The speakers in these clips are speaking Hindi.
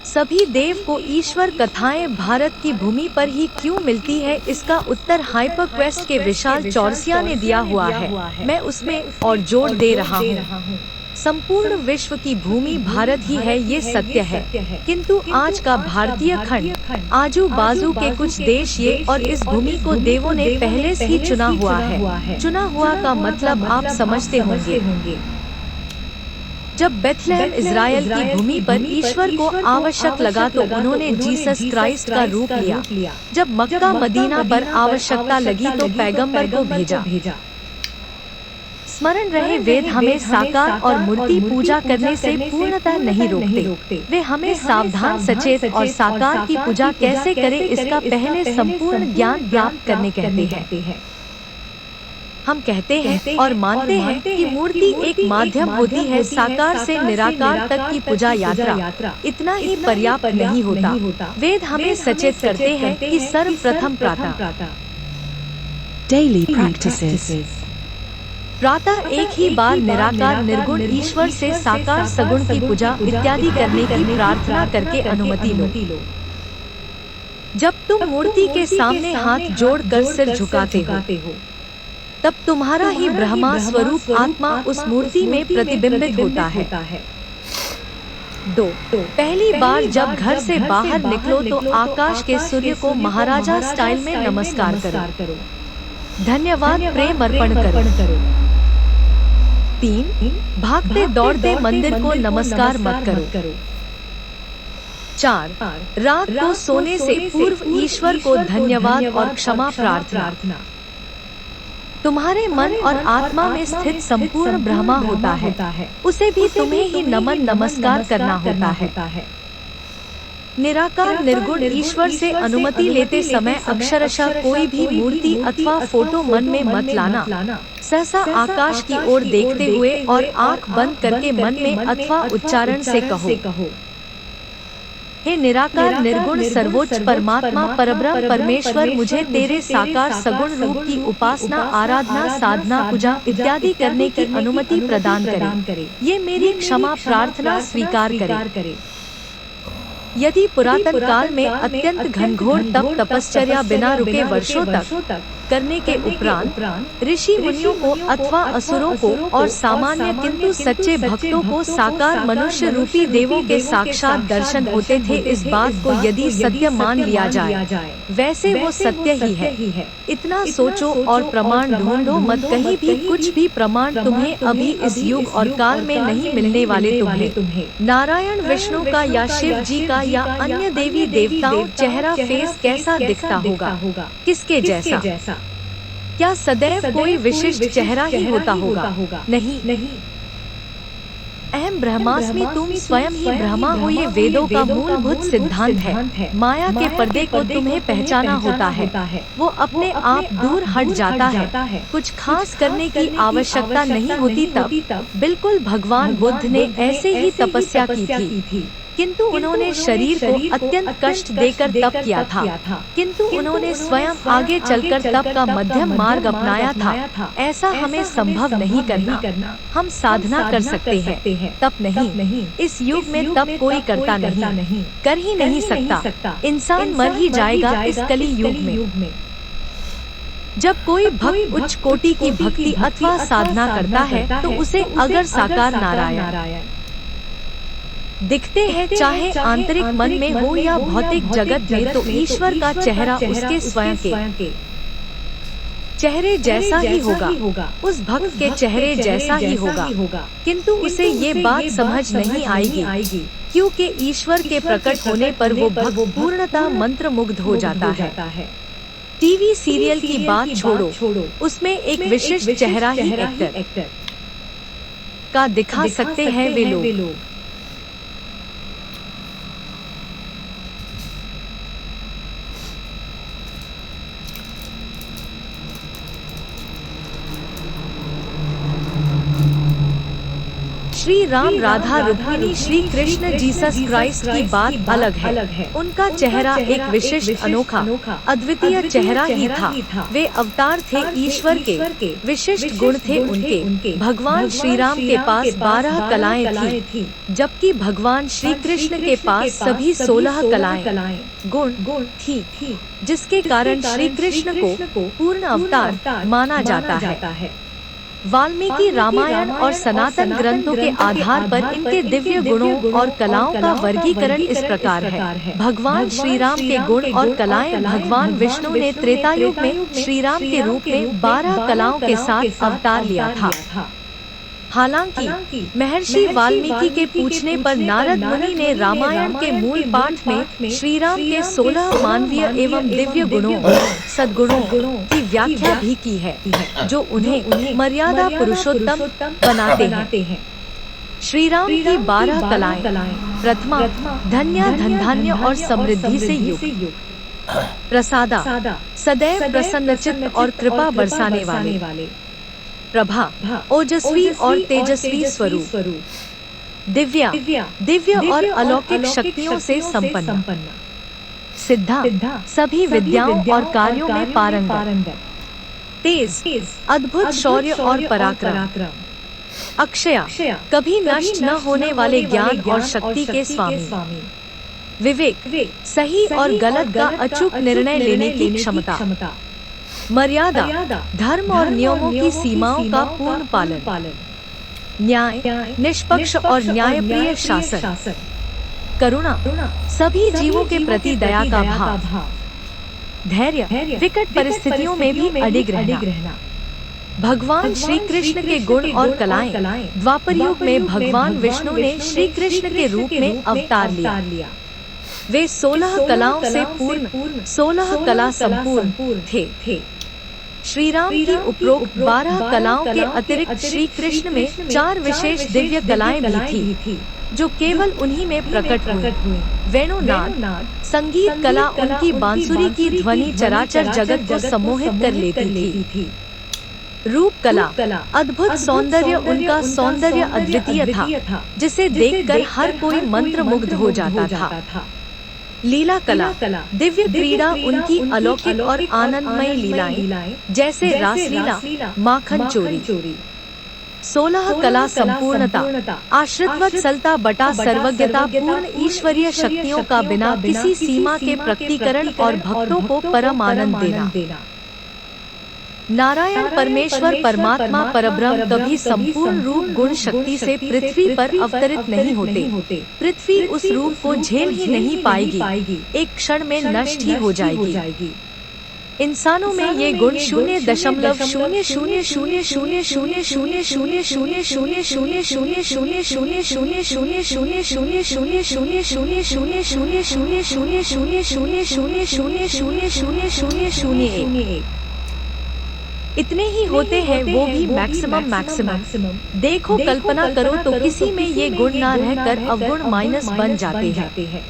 सभी देव को ईश्वर कथाएं भारत की भूमि पर ही क्यों मिलती है, इसका उत्तर हाइपरक्वेस्ट के विशाल चौरसिया ने दिया हुआ है। मैं उसमें और जोड़ दे रहा हूँ। संपूर्ण विश्व की भूमि भारत ही है, ये सत्य है। किंतु आज का भारतीय खंड, आजू बाजू के कुछ देश ये और इस भूमि को देवों ने पहले से ही चुना हुआ है। चुना हुआ का मतलब आप समझते होंगे। जब बेथलेहम इज़राइल की भूमि पर ईश्वर को आवश्यक लगा तो उन्होंने जीसस क्राइस्ट का रूप लिया। जब मक्का मदीना पर आवश्यकता लगी तो पैगंबर को भेजा। स्मरण रहे, वेद हमें साकार और मूर्ति पूजा करने से पूर्णतः नहीं रोकते। वे हमें सावधान, सचेत और साकार की पूजा कैसे करें इसका पहले संपूर्ण ज्ञान प्राप्त करने कहते हैं। हम कहते हैं और मानते हैं कि मूर्ति एक माध्यम होती है, साकार से निराकार तक की पूजा यात्रा इतना ही पर्याप्त नहीं होता। वेद हमें सचेत करते हैं कि सर्वप्रथम प्रातः Daily practices. प्रातः एक ही बार निराकार निर्गुण ईश्वर से साकार सगुण की पूजा इत्यादि करने की प्रार्थना करके अनुमति लो। जब तुम मूर्ति के सामने हाथ जोड़कर सिर झुकाते हो तब तुम्हारा ही ब्रह्मा स्वरूप आत्मा उस मूर्ति में प्रतिबिंबित होता है। 2. पहली बार जब घर से बाहर निकलो तो आकाश के सूर्य को महाराजा स्टाइल में नमस्कार करो। धन्यवाद प्रेम अर्पण करो। 3. भागते दौड़ते मंदिर को नमस्कार मत करो। 4. रात को सोने से पूर्व ईश्वर को धन्यवाद और क्षमा प्रार्थना। तुम्हारे मन और आत्मा में स्थित संपूर्ण ब्रह्मा होता है, उसे भी तुम्हें ही नमन नमस्कार करना होता है। निराकार निर्गुण ईश्वर से अनुमति लेते समय अक्षरशः कोई भी मूर्ति अथवा फोटो मन में मत लाना। सहसा आकाश की ओर देखते हुए और आंख बंद करके मन में अथवा उच्चारण से कहो, हे निराकार निर्गुण सर्वोच्च परमात्मा परब्रह्म परमेश्वर, मुझे तेरे साकार सगुण रूप की उपासना, आराधना, साधना, पूजा इत्यादि करने की अनुमति प्रदान करे। ये मेरी क्षमा प्रार्थना स्वीकार करे। यदि पुरातन काल में अत्यंत घनघोर तप तपश्चर्या बिना रुके वर्षों तक करने के उपरांत ऋषि मुनियों को अथवा असुरों को और सामान्य किंतु सच्चे भक्तों को साकार मनुष्य रूपी देवों के साक्षात दर्शन होते थे, इस बात को यदि सत्य मान लिया जाए, वैसे वो सत्य ही है। इतना सोचो और प्रमाण ढूंढो मत, कहीं भी कुछ भी प्रमाण तुम्हें अभी इस युग और काल में नहीं मिलने वाले। तुम्हें नारायण विष्णु का या शिव जी का या अन्य देवी देवताओं चेहरा फेस कैसा दिखता होगा, किसके जैसा? क्या सदैव कोई विशिष्ट चेहरा ही होता होगा? नहीं। अहम ब्रह्मास्मि, तुम स्वयं ही ब्रह्मा हो, ये वेदों का मूलभूत सिद्धांत है। माया के पर्दे को तुम्हें पहचाना होता है, वो अपने आप दूर हट जाता है। कुछ खास करने की आवश्यकता नहीं होती तब। बिल्कुल भगवान बुद्ध ने ऐसे ही तपस्या की थी, किंतु उन्होंने शरीर को अत्यंत कष्ट देकर तप किया था, किंतु उन्होंने स्वयं आगे चलकर तप का मध्यम मार्ग अपनाया था। ऐसा हमें संभव नहीं करना। हम साधना कर सकते हैं, तप नहीं। इस युग में तप कोई करता नहीं, कर ही नहीं सकता। इंसान मर ही जाएगा इस कली युग में। जब कोई भक्त उच्च कोटि की भक्ति अथवा साधना करता है तो उसे अगर साकार नारायण दिखते हैं, चाहे आंतरिक मन में हो या भौतिक जगत में, तो ईश्वर का चेहरा उसके स्वयं के चेहरे जैसा ही होगा, उस भक्त के चेहरे जैसा ही होगा। किंतु उसे ये बात समझ नहीं आएगी, क्योंकि ईश्वर के प्रकट होने पर वो भक्त पूर्णतः मंत्र मुग्ध हो जाता है। टीवी सीरियल की बात छोड़ो, उसमें एक विशिष्ट चेहरा ही एक्टर का दिखा सकते हैं वे लोग। श्री राम राधा रुक्मिणी श्री कृष्ण जीसस क्राइस्ट की बात अलग है। उनका चेहरा एक विशिष्ट अनोखा अद्वितीय चेहरा ही था। वे अवतार थे ईश्वर के, विशिष्ट गुण थे उनके। भगवान श्री राम के पास 12 कलाएं थी, जबकि भगवान श्री कृष्ण के पास सभी 16 कलाएं गुण थी, जिसके कारण श्री कृष्ण को पूर्ण अवतार माना जाता है। वाल्मीकि रामायण और सनातन ग्रंथों के आधार पर इनके दिव्य गुणों और कलाओं का वर्गीकरण इस प्रकार है। भगवान श्री राम के गुण और कलाएं। भगवान विष्णु ने त्रेता युग में श्री राम के रूप में 12 कलाओं के साथ अवतार लिया था। हालांकि महर्षि वाल्मीकि के पूछने पर नारद मुनि ने रामायण के मूल पाठ में श्री राम के 16 मानवीय एवं दिव्य गुणों सद्गुणों की व्याख्या भी की है, जो उन्हें मर्यादा पुरुषोत्तम बनाते हैं। श्री राम की 12 कलाएं। प्रथमा धन्य धनधान्य और समृद्धि से युक्त। प्रसादा सदैव प्रसन्नचित्त और कृपा बरसाने वाले। प्रभा ओजस्वी और तेजस्वी स्वरूप। दिव्य और अलौकिक शक्तियों से संपन्न। सिद्धा सभी विद्याओं और कार्यों में पारंगत। तेज अद्भुत शौर्य और पराक्रम। अक्षया कभी नष्ट न होने वाले ज्ञान और शक्ति के स्वामी। विवेक सही और गलत का अचूक निर्णय लेने की क्षमता। मर्यादा धर्म और नियमों की सीमाओं का पूर्ण पालन। न्याय निष्पक्ष और न्यायप्रिय शासन। करुणा सभी जीवों के प्रति दया का भाव। धैर्य विकट परिस्थितियों में भी अडिग रहना। भगवान श्री कृष्ण के गुण और कलाएं। द्वापर युग में भगवान विष्णु ने श्री कृष्ण के रूप में अवतार लिया। वे 16 कलाओं से पूर्ण 16 कला संपूर्ण थे। श्री राम की उपरोक्त 12 कलाओं के अतिरिक्त श्री कृष्ण में 4 विशेष दिव्य कलाएं भी थी, जो केवल उन्हीं में प्रकट हुई। वेणुनाद संगीत कला उनकी बांसुरी की ध्वनि चराचर जगत को सम्मोहित कर लेती थी। रूप कला अद्भुत सौंदर्य उनका सौंदर्य अद्वितीय था, जिसे देखकर हर कोई मंत्रमुग्ध हो जाता था। लीला कला दिव्य क्रीड़ा उनकी अलौकिक और आनंदमय लीलाएं, जैसे रासलीला माखन चोरी। 16 कला संपूर्णता आश्रितवत्सलता बटा सर्वज्ञता पूर्ण ईश्वरीय शक्तियों का बिना किसी सीमा के प्रकटीकरण और भक्तों को परम आनंद देना। नारायण परमेश्वर परमात्मा परब्रह्म कभी संपूर्ण रूप गुण शक्ति से पृथ्वी पर अवतरित नहीं होते। पृथ्वी उस रूप को झेल ही नहीं पाएगी, एक क्षण में नष्ट ही हो जाएगी। इंसानों में ये गुण 0.000000000000000000000000 इतने ही होते हैं, वो भी मैक्सिमम। देखो कल्पना करो तो किसी में ये गुण ना रहकर अवगुण माइनस बन जाते हैं।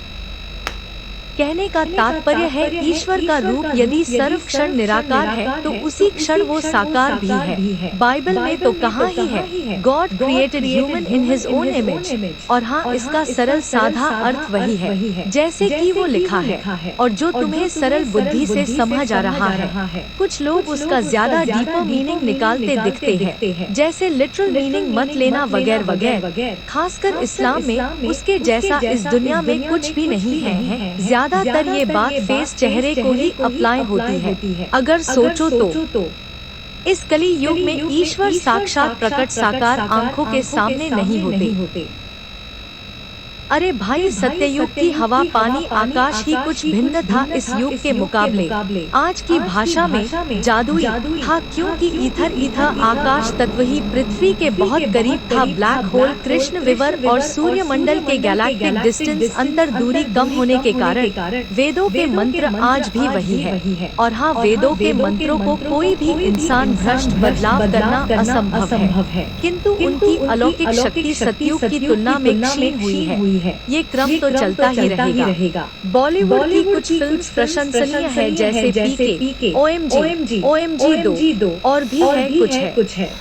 कहने का तात्पर्य है ईश्वर का रूप यदि सर्व क्षण निराकार है तो उसी क्षण वो साकार भी है। बाइबल में तो कहा ही है, God created human in his own image. और हाँ, इसका सरल साधा अर्थ वही है जैसे कि वो लिखा है, और जो तुम्हें सरल बुद्धि से समझ आ रहा है। कुछ लोग उसका ज्यादा डीपर मीनिंग निकालते दिखते हैं, जैसे लिटरल मीनिंग मत लेना वगैरह। खासकर इस्लाम में उसके जैसा इस दुनिया में कुछ भी नहीं है। ज्यादातर ये बात फेस चेहरे को ही अप्लाई होती है। अगर सोचो तो इस कली युग में ईश्वर साक्षात प्रकट साकार आंखों के सामने नहीं होते। अरे भाई, सत्ययुग की हवा पानी आकाश ही कुछ भिन्न था इस युग के मुकाबले। आज की भाषा में जादुई था, क्योंकि ईथर आकाश तत्व ही पृथ्वी के बहुत करीब था। ब्लैक होल, कृष्ण विवर और सूर्य मंडल के गैलेक्टिक डिस्टेंस अंतर दूरी कम होने के कारण वेदों के मंत्र आज भी वही है। और हाँ, वेदों के मंत्रों को कोई भी इंसान भ्रष्ट बदलाव करना असंभव है, किंतु उनकी अलौकिक शक्ति सतयुग की तुलना में क्षीण हुई है। ये क्रम तो चलता ही रहेगा। बॉलीवुड की कुछ फिल्म्स प्रशंसनीय है, जैसे पीके, OMG 2 और भी है कुछ है।